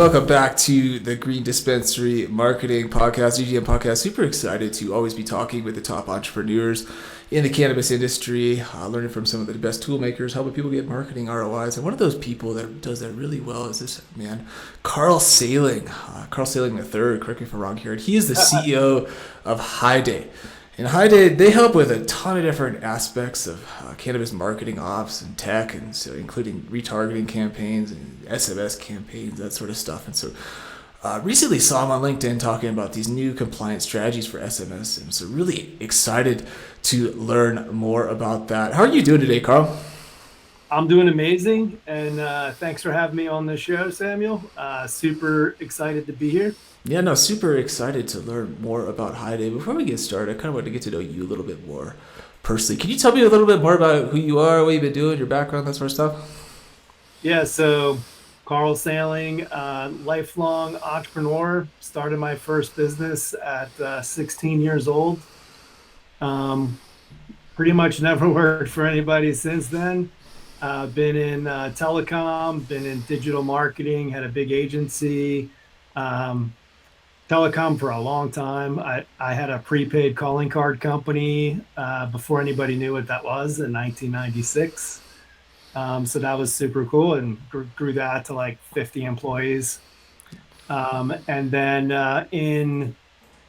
welcome back to the Green Dispensary Marketing Podcast, GDM Podcast. Super excited to always be talking with the top entrepreneurs in the cannabis industry, learning from some of the best tool makers, helping people get marketing ROIs. And one of those people that does that really well is this man, Carl Saling. Carl Saling III, correct me if I'm wrong here. He is the CEO of HighDay. And HighDay, they help with a ton of different aspects of cannabis marketing ops and tech, and so including retargeting campaigns and SMS campaigns, that sort of stuff. And so recently saw him on LinkedIn talking about these new compliance strategies for SMS. And so really excited to learn more about that. How are you doing today, Carl? I'm doing amazing. And thanks for having me on the show, Samuel. Super excited to be here. Yeah, no, super excited to learn more about HighDay. Before we get started, I kind of want to get to know you a little bit more personally. Can you tell me a little bit more about who you are, what you've been doing, your background, that sort of stuff? Yeah, so Carl Saling, lifelong entrepreneur. Started my first business at 16 years old. Pretty much never worked for anybody since then. Been in telecom, been in digital marketing, had a big agency. Telecom for a long time. I had a prepaid calling card company before anybody knew what that was in 1996. So that was super cool, and grew that to like 50 employees. And then in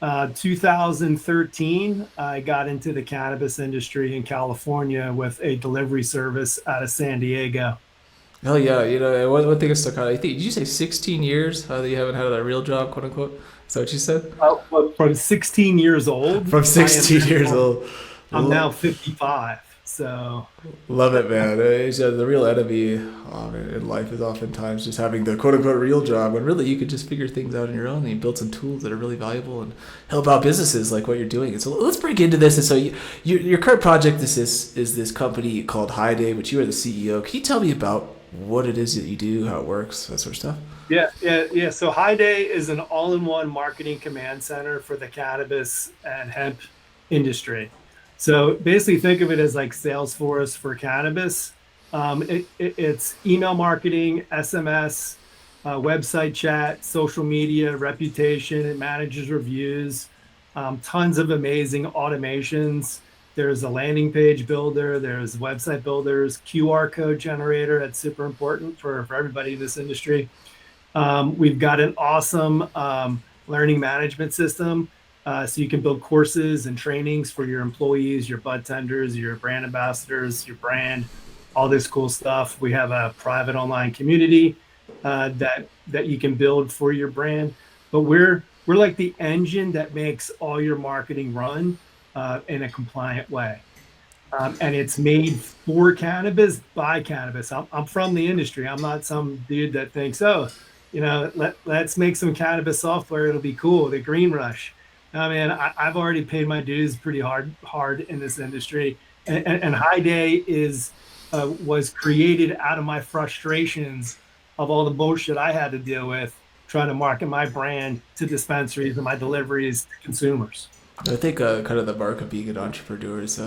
2013, I got into the cannabis industry in California with a delivery service out of San Diego. Hell yeah, one thing that stuck out, did you say 16 years that you haven't had a real job, quote unquote? Is that what you said? Well, from 16 years old. From 16 years old. I'm now 55, so. Love it, man. The real enemy in life is oftentimes just having the quote unquote real job, when really you could just figure things out on your own and you build some tools that are really valuable and help out businesses like what you're doing. And so let's break into this. And so your current project is this company called HighDay, which you are the CEO. Can you tell me about what it is that you do, how it works, that sort of stuff? Yeah. So HighDay is an all-in-one marketing command center for the cannabis and hemp industry. So basically think of it as like Salesforce for cannabis. It's email marketing, SMS, website chat, social media, reputation. It manages reviews, tons of amazing automations. There's a landing page builder, there's website builders, QR code generator. That's super important for everybody in this industry. We've got an awesome learning management system. So you can build courses and trainings for your employees, your bud tenders, your brand ambassadors, your brand, all this cool stuff. We have a private online community that you can build for your brand. But we're like the engine that makes all your marketing run in a compliant way. And it's made for cannabis by cannabis. I'm from the industry. I'm not some dude that thinks, let's make some cannabis software. It'll be cool. The green rush. I mean, I've already paid my dues pretty hard in this industry. And HighDay was created out of my frustrations of all the bullshit I had to deal with trying to market my brand to dispensaries and my deliveries to consumers. I think kind of the mark of being an entrepreneur is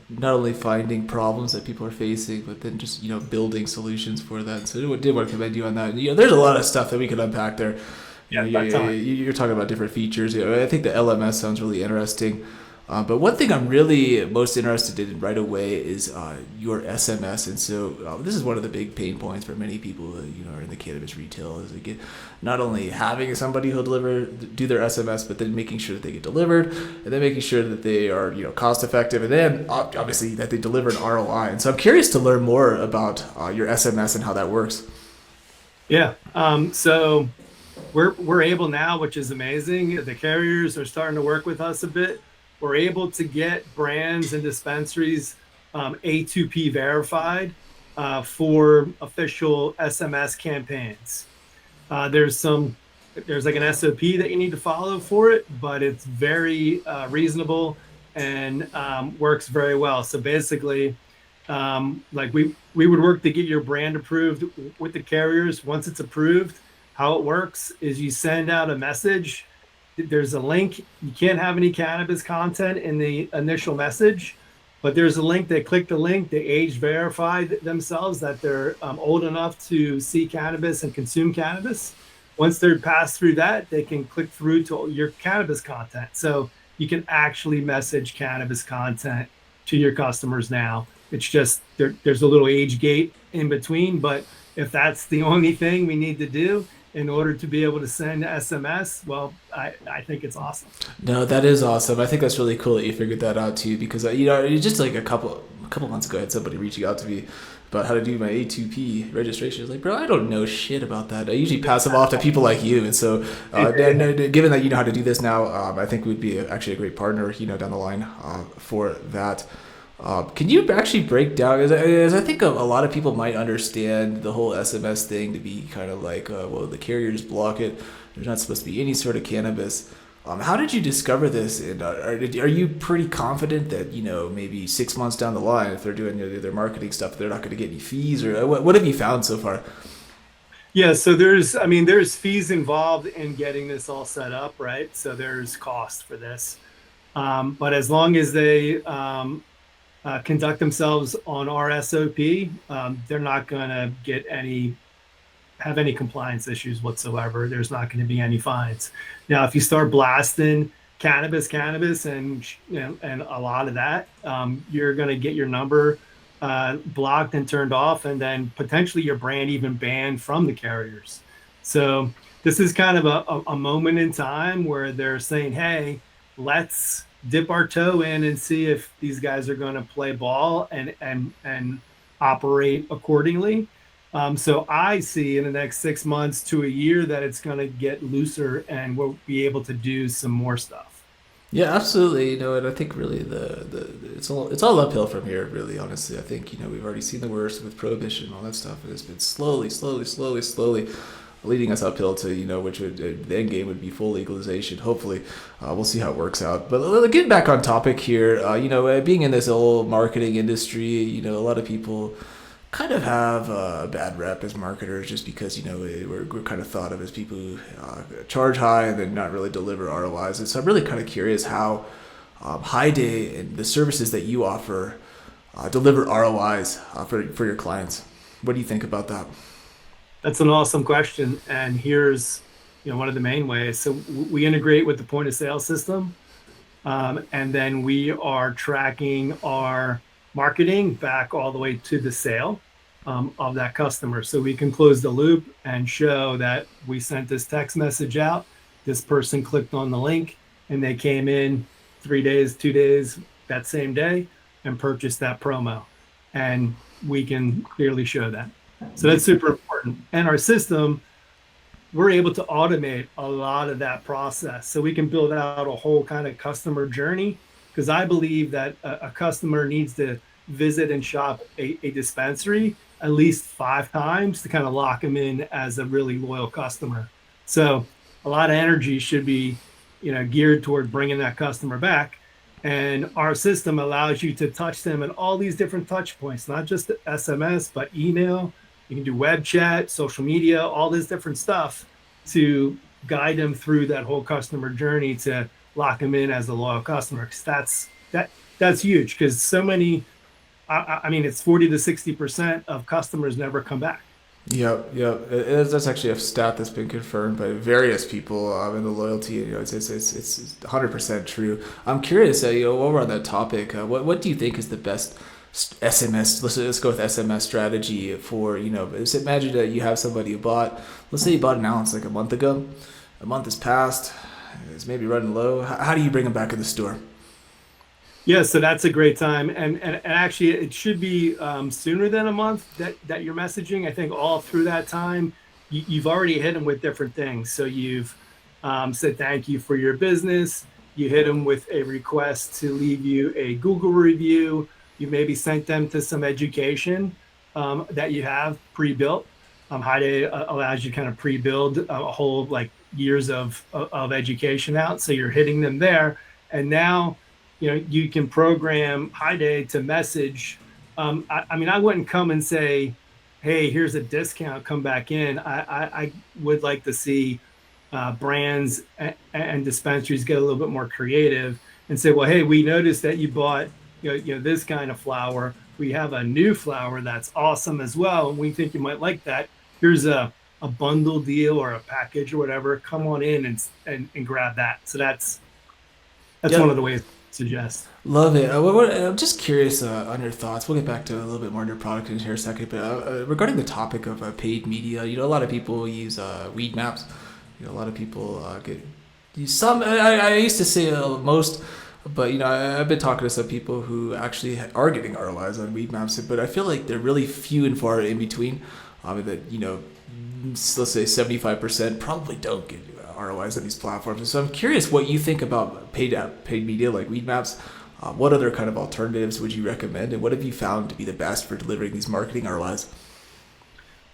not only finding problems that people are facing, but then just building solutions for that. So I did want to commend you on that. There's a lot of stuff that we could unpack there. You're talking about different features. I think the LMS sounds really interesting. But one thing I'm really most interested in right away is your SMS. And so this is one of the big pain points for many people that are in the cannabis retail, is they get not only having somebody who'll do their SMS, but then making sure that they get delivered, and then making sure that they are cost effective, and then obviously that they deliver an ROI. And so I'm curious to learn more about your SMS and how that works. Yeah. So we're able now, which is amazing. The carriers are starting to work with us a bit. We're able to get brands and dispensaries A2P verified for official SMS campaigns. There's like an SOP that you need to follow for it, but it's very reasonable and works very well. So basically, like we would work to get your brand approved with the carriers. Once it's approved, how it works is you send out a message. There's a link. You can't have any cannabis content in the initial message, but there's a link. They click the link. They age verify themselves that they're old enough to see cannabis and consume cannabis. Once they're passed through that, they can click through to your cannabis content. So you can actually message cannabis content to your customers now. It's just there's a little age gate in between, but if that's the only thing we need to do in order to be able to send SMS, well, I think it's awesome. No, that is awesome. I think that's really cool that you figured that out too, because just like a couple months ago, I had somebody reaching out to me about how to do my A2P registration. I was like, bro, I don't know shit about that. I usually pass them off to people like you, and so given that you know how to do this now, I think we'd be actually a great partner, down the line for that. Can you actually break down? As I think a lot of people might understand the whole SMS thing to be kind of like, well, the carriers block it. There's not supposed to be any sort of cannabis. How did you discover this? And are you pretty confident that maybe 6 months down the line, if they're doing their marketing stuff, they're not going to get any fees? Or what have you found so far? Yeah, so there's fees involved in getting this all set up, right? So there's cost for this. But as long as they conduct themselves on our SOP, they're not going to have any compliance issues whatsoever. There's not going to be any fines. Now, if you start blasting cannabis, and a lot of that, you're going to get your number blocked and turned off, and then potentially your brand even banned from the carriers. So this is kind of a moment in time where they're saying, hey, let's dip our toe in and see if these guys are going to play ball and operate accordingly. So I see in the next 6 months to a year that it's going to get looser and we'll be able to do some more stuff. Yeah, absolutely. And I think really it's all uphill from here. Really, honestly, I think we've already seen the worst with prohibition and all that stuff, and it's been slowly leading us uphill to which would the end game would be full legalization. Hopefully, we'll see how it works out. But getting back on topic here, being in this old marketing industry, a lot of people kind of have a bad rep as marketers just because we're kind of thought of as people who charge high and then not really deliver ROIs. And so I'm really kind of curious how HighDay and the services that you offer deliver ROIs for your clients. What do you think about that? That's an awesome question. And here's one of the main ways. So we integrate with the point of sale system. And then we are tracking our marketing back all the way to the sale of that customer. So we can close the loop and show that we sent this text message out. This person clicked on the link and they came in 3 days, 2 days, that same day and purchased that promo. And we can clearly show that. So that's super important. And our system, we're able to automate a lot of that process. So we can build out a whole kind of customer journey, because I believe that a customer needs to visit and shop a dispensary at least 5 times to kind of lock them in as a really loyal customer. So a lot of energy should be geared toward bringing that customer back. And our system allows you to touch them at all these different touch points, not just SMS, but email. You can do web chat, social media, all this different stuff to guide them through that whole customer journey to lock them in as a loyal customer. Because that's huge, because so many, it's 40 to 60% of customers never come back. Yep. That's actually a stat that's been confirmed by various people in the loyalty. It's 100% true. I'm curious, while we're on that topic, what do you think is the best SMS? Let's go with SMS strategy for Just imagine that you have somebody who let's say you bought an ounce like a month ago. A month has passed. It's maybe running low. How do you bring them back in the store? Yeah, so that's a great time, and actually it should be sooner than a month that you're messaging. I think all through that time, you've already hit them with different things. So you've said thank you for your business. You hit them with a request to leave you a Google review. You maybe sent them to some education that you have pre-built. HighDay allows you to kind of pre-build a whole years of education out. So you're hitting them there, and now you can program HighDay to message. I wouldn't come and say, hey, here's a discount, come back in. I would like to see brands and dispensaries get a little bit more creative and say, well, hey, we noticed that you bought this kind of flower. We have a new flower that's awesome as well, and we think you might like that. Here's a a bundle deal or a package or whatever, come on in and grab that. So that's Yeah, one of the ways I suggest. love it. I'm just curious on your thoughts. We'll get back to a little bit more on your product in here in a second. But regarding the topic of paid media, a lot of people use weed maps. A lot of people get use some. I used to say most, but I've been talking to some people who actually are getting ROIs on weed maps. But I feel like they're really few and far in between. That let's say 75% probably don't get ROIs on these platforms. So I'm curious what you think about paid media like weed maps. What other kind of alternatives would you recommend, and what have you found to be the best for delivering these marketing ROIs?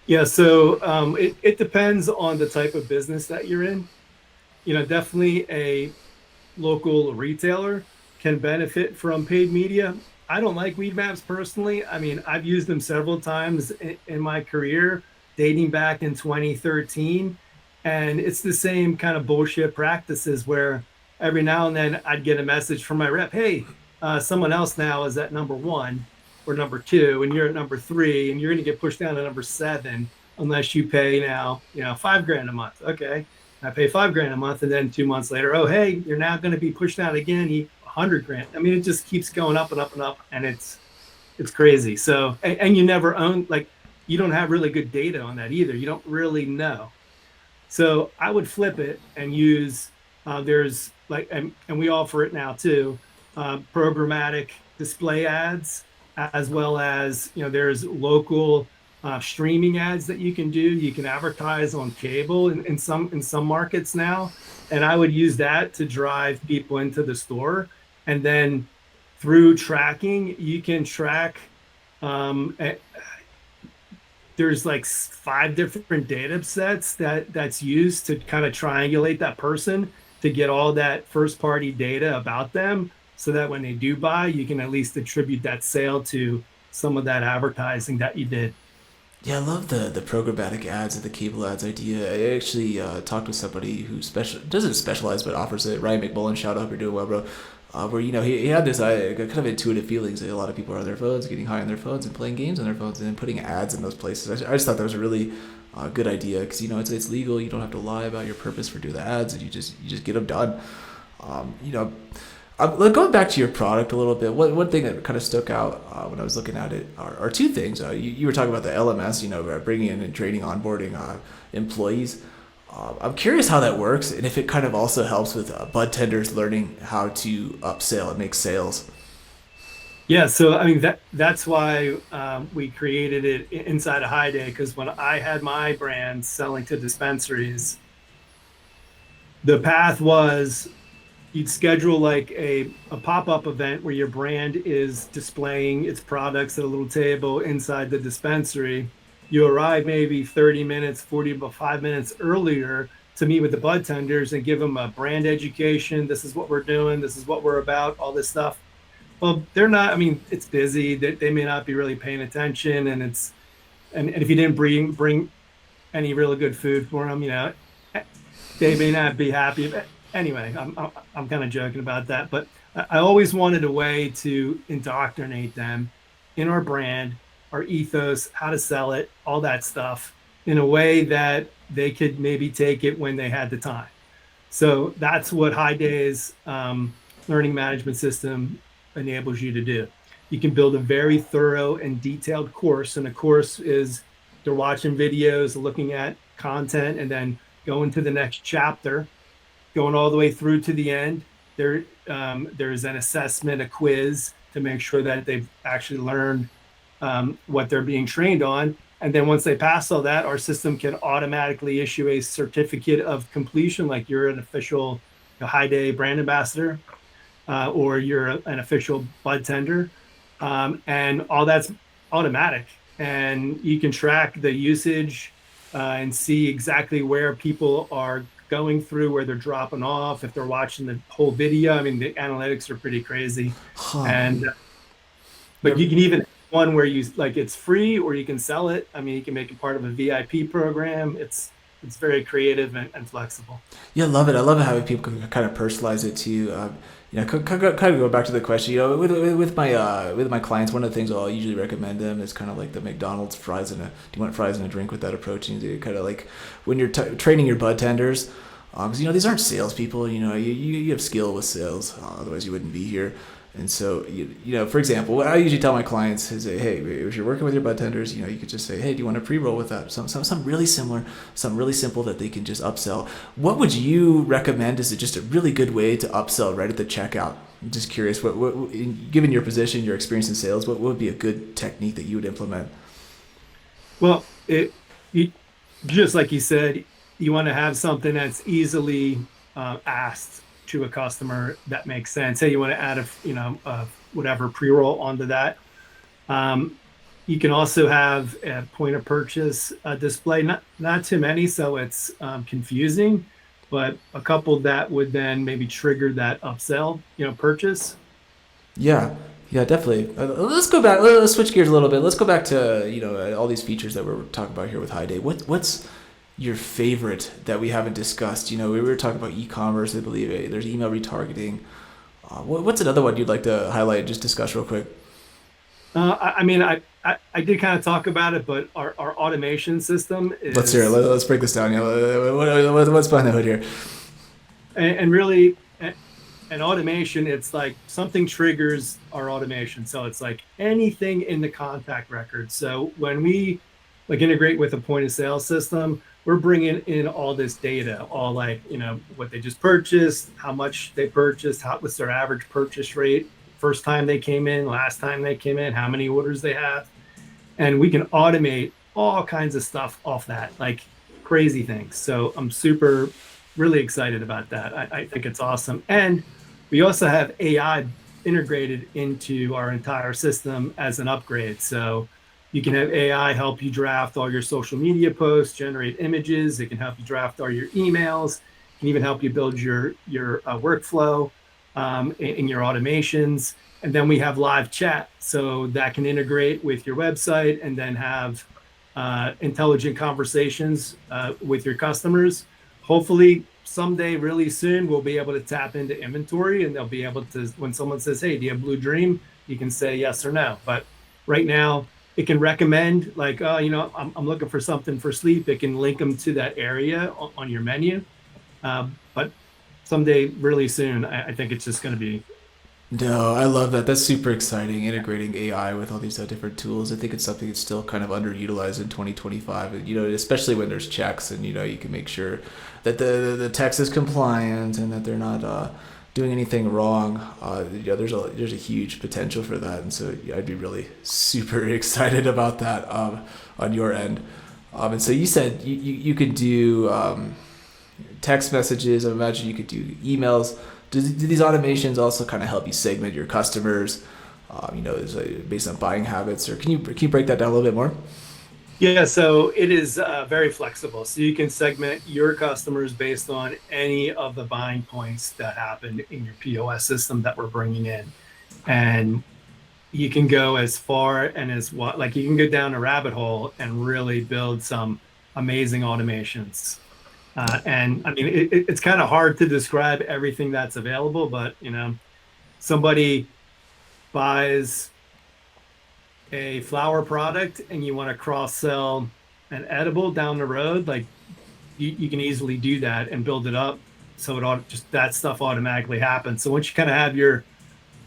Yeah, so it depends on the type of business that you're in. Definitely a local retailer can benefit from paid media. I don't like weed maps personally. I mean, I've used them several times in my career, dating back in 2013. And it's the same kind of bullshit practices where every now and then I'd get a message from my rep, hey, someone else now is at number one or number two, and you're at number three, and you're going to get pushed down to number seven unless you pay now, $5,000 a month. Okay. I pay $5,000 a month, and then 2 months later, oh, hey, you're now going to be pushed down again, 100,000. I mean, it just keeps going up and up and up, and it's crazy. So, and you never own, like, you don't have really good data on that either. You don't really know. So I would flip it and use, there's like, and we offer it now too, programmatic display ads, as well as, there's local streaming ads that you can do. You can advertise on cable in some markets now. And I would use that to drive people into the store. And then through tracking, you can track, there's like 5 different data sets that's used to kind of triangulate that person to get all that first party data about them, so that when they do buy, you can at least attribute that sale to some of that advertising that you did. Yeah, I love the programmatic ads and the cable ads idea. I actually talked with somebody who doesn't specialize but offers it. Ryan McMullen, shout out, you're doing well, bro. Where he had this kind of intuitive feelings that a lot of people are on their phones, getting high on their phones and playing games on their phones, and then putting ads in those places. I just thought that was a really good idea because it's legal. You don't have to lie about your purpose for doing the ads, and you just get them done. You know, going back to your product a little bit, one thing that kind of stuck out when I was looking at it are two things. You were talking about the LMS, bringing in and training, onboarding employees. I'm curious how that works, and if it kind of also helps with bud tenders learning how to upsell and make sales. Yeah, so I mean that's why we created it inside of HighDay, because when I had my brand selling to dispensaries, the path was you'd schedule like a pop-up event where your brand is displaying its products at a little table inside the dispensary. You arrive maybe 30 minutes, 45 minutes earlier to meet with the bud tenders and give them a brand education. This is what we're doing. This is what we're about, all this stuff. Well, they're not, I mean, it's busy. They may not be really paying attention. And if you didn't bring any really good food for them, they may not be happy. But anyway, I'm kind of joking about that, but I always wanted a way to indoctrinate them in our brand, our ethos, how to sell it, all that stuff in a way that they could maybe take it when they had the time. So that's what HighDay's learning management system enables you to do. You can build a very thorough and detailed course, and a course is they're watching videos, looking at content, and then going to the next chapter, going all the way through to the end. There's an assessment, a quiz to make sure that they've actually learned what they're being trained on. And then once they pass all that, our system can automatically issue a certificate of completion, like you're an official HighDay brand ambassador, or you're an official bud tender. And all that's automatic. And you can track the usage and see exactly where people are going through, where they're dropping off, if they're watching the whole video. I mean, the analytics are pretty crazy. Huh. And but you can even one where you like it's free, or you can sell it. I mean, you can make it part of a VIP program. It's very creative and flexible. Yeah, I love it. I love how people can kind of personalize it too. kind of go back to the question. With my clients, one of the things I'll usually recommend them is kind of like the McDonald's fries do you want fries and a drink with that approach? And kind of like when you're training your bud tenders, because these aren't salespeople. You have skill with sales, otherwise you wouldn't be here. And so, for example, what I usually tell my clients is, hey, if you're working with your bud tenders, you could just say, hey, do you want a pre-roll with that? Some really similar, some really simple that they can just upsell. What would you recommend is just a really good way to upsell right at the checkout? I'm just curious, what given your position, your experience in sales, what would be a good technique that you would implement? Well, just like you said, you want to have something that's easily asked to a customer that makes sense. Say you want to add whatever pre-roll onto that. You can also have a point of purchase display, not too many, so it's confusing, but a couple that would then maybe trigger that upsell, purchase. Yeah, definitely. Let's go back. Let's switch gears a little bit. Let's go back to all these features that we're talking about here with HighDay. What's your favorite that we haven't discussed? We were talking about e-commerce, I believe. There's email retargeting. What's another one you'd like to highlight? Just discuss real quick. I did kind of talk about it, but our automation system is. Let's hear it. Let's break this down. What's behind the hood here? And really, an automation, it's like something triggers our automation. So it's like anything in the contact record. So when we integrate with a point of sale system, we're bringing in all this data, all what they just purchased, how much they purchased, what's their average purchase rate, first time they came in, last time they came in, how many orders they have. And we can automate all kinds of stuff off that, like crazy things. So I'm really excited about that. I think it's awesome. And we also have AI integrated into our entire system as an upgrade. So you can have AI help you draft all your social media posts, generate images. It can help you draft all your emails. It can even help you build your workflow in your automations. And then we have live chat, so that can integrate with your website and then have intelligent conversations with your customers. Hopefully someday, really soon, we'll be able to tap into inventory, and they'll be able to, when someone says, hey, do you have Blue Dream? You can say yes or no. But right now, it can recommend, I'm looking for something for sleep. It can link them to that area on your menu. But someday, really soon, I think it's just going to be. No, I love that. That's super exciting, integrating AI with all these different tools. I think it's something that's still kind of underutilized in 2025, and, especially when there's checks and, you can make sure that the text is compliant and that they're not doing anything wrong. There's a huge potential for that, and so I'd be really super excited about that on your end. And so you said you could do text messages. I imagine you could do emails. Do these automations also kind of help you segment your customers? Based on buying habits, or can you break that down a little bit more? Yeah, so it is very flexible. So you can segment your customers based on any of the buying points that happened in your POS system that we're bringing in. And you can go as far and as what, you can go down a rabbit hole and really build some amazing automations. And it's kind of hard to describe everything that's available, but, somebody buys a flower product and you want to cross sell an edible down the road, you can easily do that and build it up so that stuff automatically happens. So once you kind of have your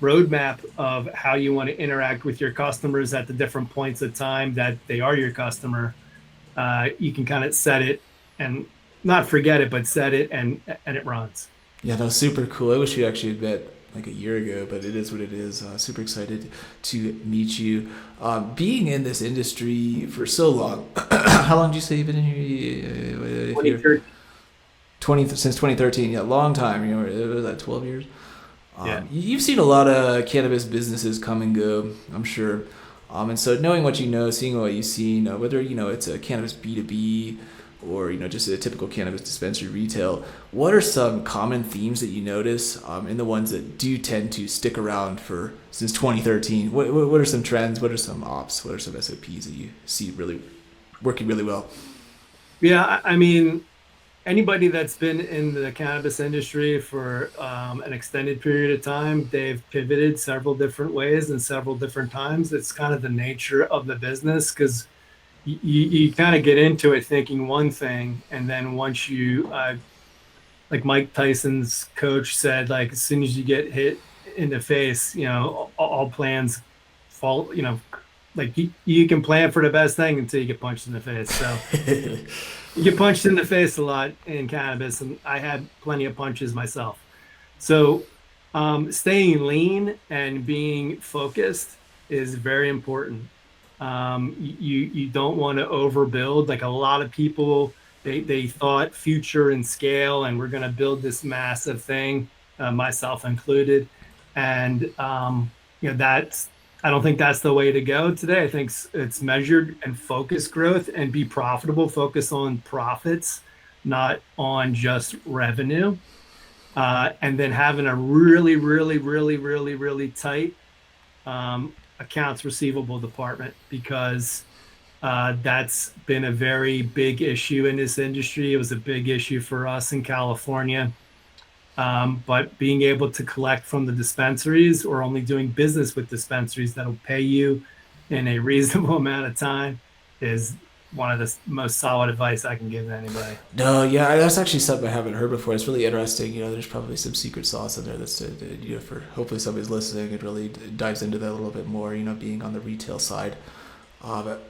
roadmap of how you want to interact with your customers at the different points of time that they are your customer, you can kind of set it and not forget it, but set it and it runs. Yeah, that was super cool. I wish you actually had met a year ago, but it is what it is. Super excited to meet you. Being in this industry for so long, how long did you say you've been in here? 2013. Since 2013, yeah, long time. Was that 12 years? Yeah. You've seen a lot of cannabis businesses come and go, I'm sure. And so knowing what you know, seeing what you've seen, whether it's a cannabis B2B or just a typical cannabis dispensary retail, what are some common themes that you notice in the ones that do tend to stick around since 2013? What are some trends? What are some ops? What are some SOPs that you see really working really well? Yeah, anybody that's been in the cannabis industry for an extended period of time, they've pivoted several different ways and several different times. It's kind of the nature of the business, because you kind of get into it thinking one thing, and then once you like Mike Tyson's coach said, like as soon as you get hit in the face, all plans fall. Like you can plan for the best thing until you get punched in the face. So you get punched in the face a lot in cannabis, and I had plenty of punches myself. So staying lean and being focused is very important. You don't want to overbuild. Like a lot of people, they thought future and scale, and we're going to build this massive thing, myself included. And that's, I don't think that's the way to go today. I think it's measured and focused growth and be profitable. Focus on profits, not on just revenue. And then having a really, really, really, really, really tight accounts receivable department, because that's been a very big issue in this industry. It was a big issue for us in California. But being able to collect from the dispensaries, or only doing business with dispensaries that'll pay you in a reasonable amount of time, is one of the most solid advice I can give to anybody. No, yeah, that's actually something I haven't heard before. It's really interesting. There's probably some secret sauce in there that's for hopefully somebody's listening and really dives into that a little bit more. Being on the retail side, but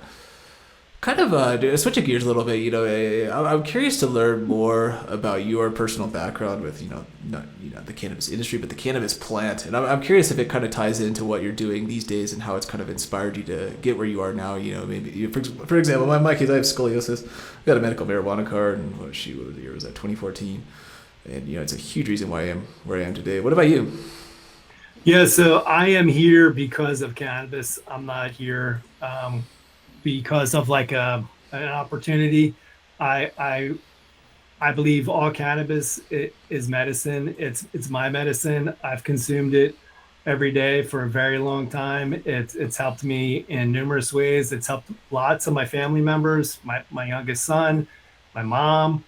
kind of switching gears a little bit. I'm curious to learn more about your personal background with not the cannabis industry, but the cannabis plant. And I'm curious if it kind of ties into what you're doing these days and how it's kind of inspired you to get where you are now. Maybe for example, my case, I have scoliosis. I got a medical marijuana card, and what year was that? 2014. And it's a huge reason why I am where I am today. What about you? Yeah, so I am here because of cannabis. I'm not here because of like an opportunity. I believe all cannabis is medicine. It's my medicine. I've consumed it every day for a very long time. It's helped me in numerous ways. It's helped lots of my family members, my youngest son, my mom.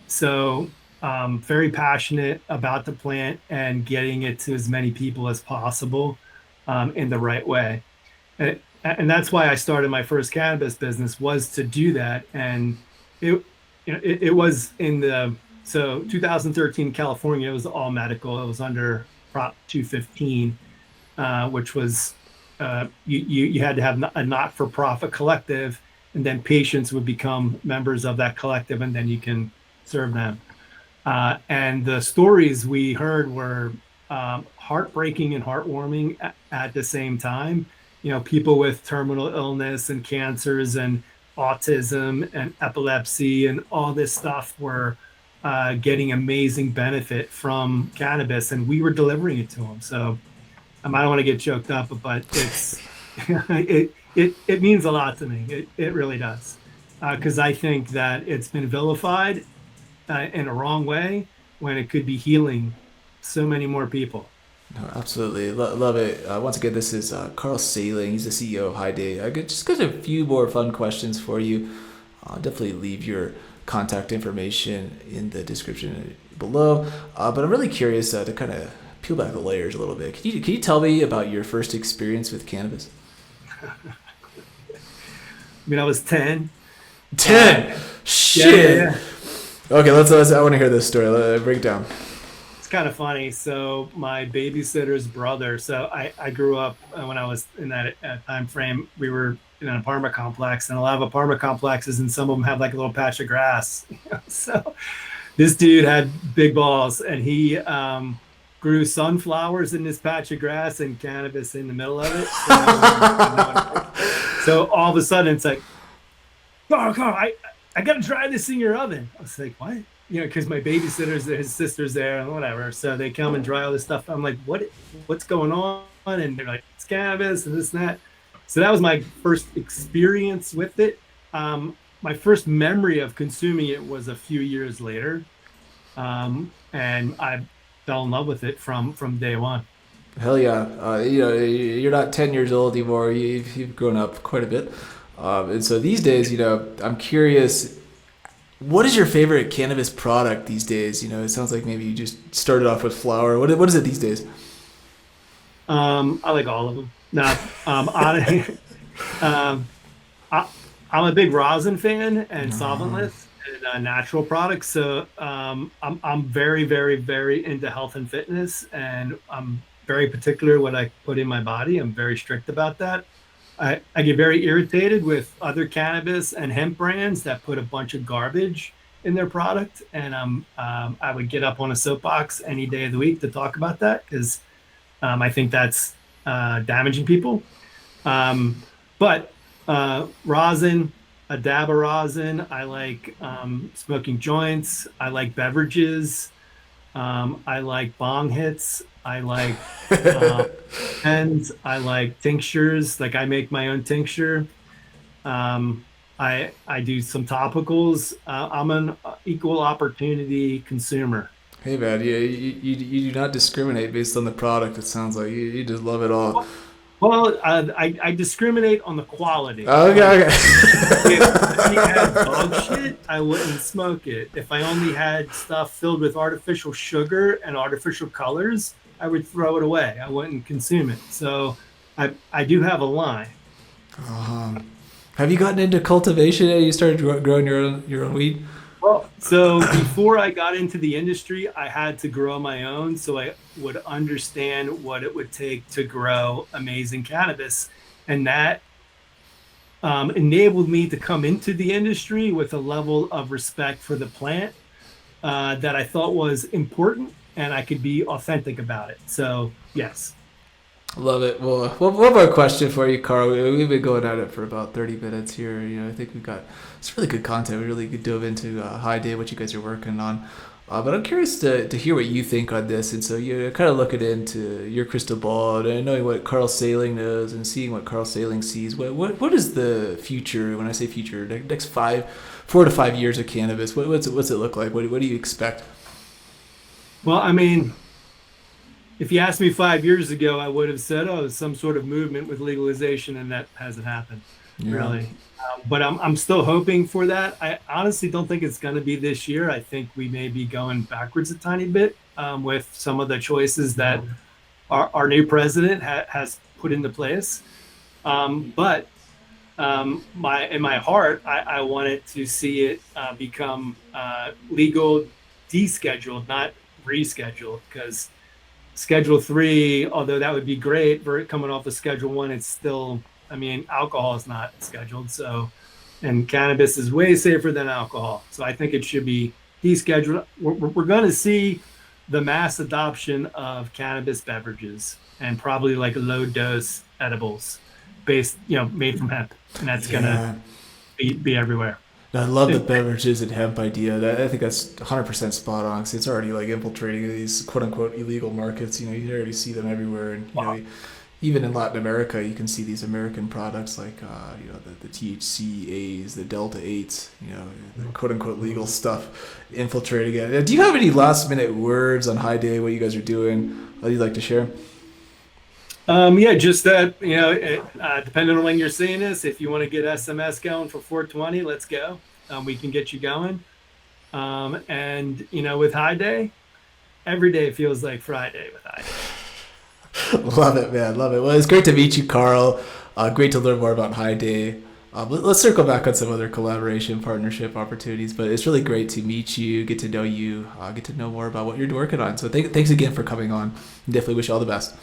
So very passionate about the plant and getting it to as many people as possible in the right way. And that's why I started my first cannabis business, was to do that. And it was in 2013 California. It was all medical. It was under Prop 215, which was you had to have a not-for-profit collective, and then patients would become members of that collective, and then you can serve them. And the stories we heard were heartbreaking and heartwarming at the same time. People with terminal illness and cancers and autism and epilepsy and all this stuff were getting amazing benefit from cannabis, and we were delivering it to them. So I don't want to get choked up, but it's it means a lot to me. It really does, because I think that it's been vilified in a wrong way, when it could be healing so many more people. No, absolutely. Love it. Once again, this is Carl Saling. He's the CEO of HighDay. I just got a few more fun questions for you. I'll definitely leave your contact information in the description below. But I'm really curious to kind of peel back the layers a little bit. Can you tell me about your first experience with cannabis? I was 10. 10? Shit! Yeah. Okay, let's. I want to hear this story. Break it down. Kind of funny. So my babysitter's brother. So I grew up when I was in that time frame. We were in an apartment complex, and a lot of apartment complexes, and some of them have like a little patch of grass. So this dude had big balls, and he grew sunflowers in this patch of grass and cannabis in the middle of it. So all of a sudden, it's like, Carl, I got to try this in your oven. I was like, what? Because my babysitter's there, his sister's there, and whatever. So they come and dry all this stuff. I'm like, what's going on? And they're like, it's cannabis and this and that. So that was my first experience with it. My first memory of consuming it was a few years later. And I fell in love with it from day one. Hell yeah. You're not 10 years old anymore. You've grown up quite a bit. And so these days, I'm curious, What is your favorite cannabis product these days? It sounds like maybe you just started off with flower. What is it these days? I like all of them. No, um, I'm a big rosin fan and solventless and natural products. So I'm very, very, very into health and fitness, and I'm very particular what I put in my body. I'm very strict about that. I get very irritated with other cannabis and hemp brands that put a bunch of garbage in their product, and I would get up on a soapbox any day of the week to talk about that because I think that's damaging people. But rosin, a dab of rosin. I like smoking joints. I like beverages. I like bong hits. I like pens. I like tinctures. Like I make my own tincture. I do some topicals. I'm an equal opportunity consumer. Hey man, you do not discriminate based on the product. It sounds like you just love it all. Well, I discriminate on the quality. Okay. If I had dog shit, I wouldn't smoke it. If I only had stuff filled with artificial sugar and artificial colors, I would throw it away. I wouldn't consume it. So I do have a line. Have you gotten into cultivation? You started growing your own weed? Well, so before I got into the industry, I had to grow my own so I would understand what it would take to grow amazing cannabis. And that enabled me to come into the industry with a level of respect for the plant that I thought was important, and I could be authentic about it. So, yes. Love it. Well, one more question for you, Carl. We've been going at it for about 30 minutes here. I think we've got some really good content. We really dove into HighDay, what you guys are working on. But I'm curious to hear what you think on this. And so you're kind of looking into your crystal ball and knowing what Carl Saling knows and seeing what Carl Saling sees. What is the future? When I say future, the next 4 to 5 years of cannabis, what's it look like? What do you expect? Well, I mean, if you asked me 5 years ago, I would have said, "Oh, some sort of movement with legalization," and that hasn't happened, really. But I'm still hoping for that. I honestly don't think it's going to be this year. I think we may be going backwards a tiny bit with some of the choices that our new president has put into place. But in my heart, I wanted to see it become legal, descheduled, not rescheduled, because Schedule 3, although that would be great for it coming off of Schedule 1, it's still, I mean, alcohol is not scheduled. So, and cannabis is way safer than alcohol. So I think it should be descheduled. We're going to see the mass adoption of cannabis beverages and probably like low dose edibles made from hemp. And that's going to be everywhere. I love the beverages and hemp idea. I think that's 100% spot on. Cause it's already like infiltrating these quote unquote illegal markets. You already see them everywhere, and even in Latin America, you can see these American products like the THCAs, the Delta 8s, the quote unquote legal stuff infiltrating it. Do you have any last minute words on HighDay, what you guys are doing that you'd like to share? Just that, depending on when you're seeing this, if you want to get SMS going for 420, let's go. We can get you going. And with HighDay, every day feels like Friday with HighDay. Love it, man. Love it. Well, it's great to meet you, Carl. Great to learn more about HighDay. Let's circle back on some other collaboration, partnership opportunities, but it's really great to meet you, get to know you, get to know more about what you're working on. So thanks again for coming on. Definitely wish you all the best.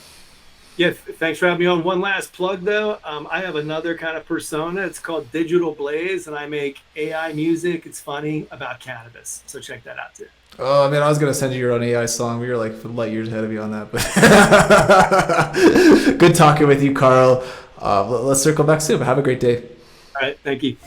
Yeah, thanks for having me on. One last plug, though. I have another kind of persona. It's called Digital Blaze, and I make AI music. It's funny about cannabis. So check that out, too. Oh, man, I was going to send you your own AI song. We were like light years ahead of you on that. But good talking with you, Carl. Let's circle back soon. Have a great day. All right. Thank you.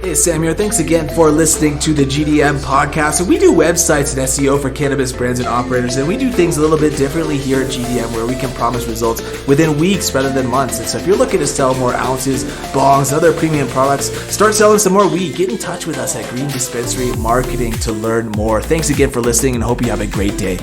Hey, Sam here. Thanks again for listening to the GDM Podcast. So we do websites and SEO for cannabis brands and operators, and we do things a little bit differently here at GDM where we can promise results within weeks rather than months. And so if you're looking to sell more ounces, bongs, other premium products, start selling some more weed, get in touch with us at Green Dispensary Marketing to learn more. Thanks again for listening and hope you have a great day.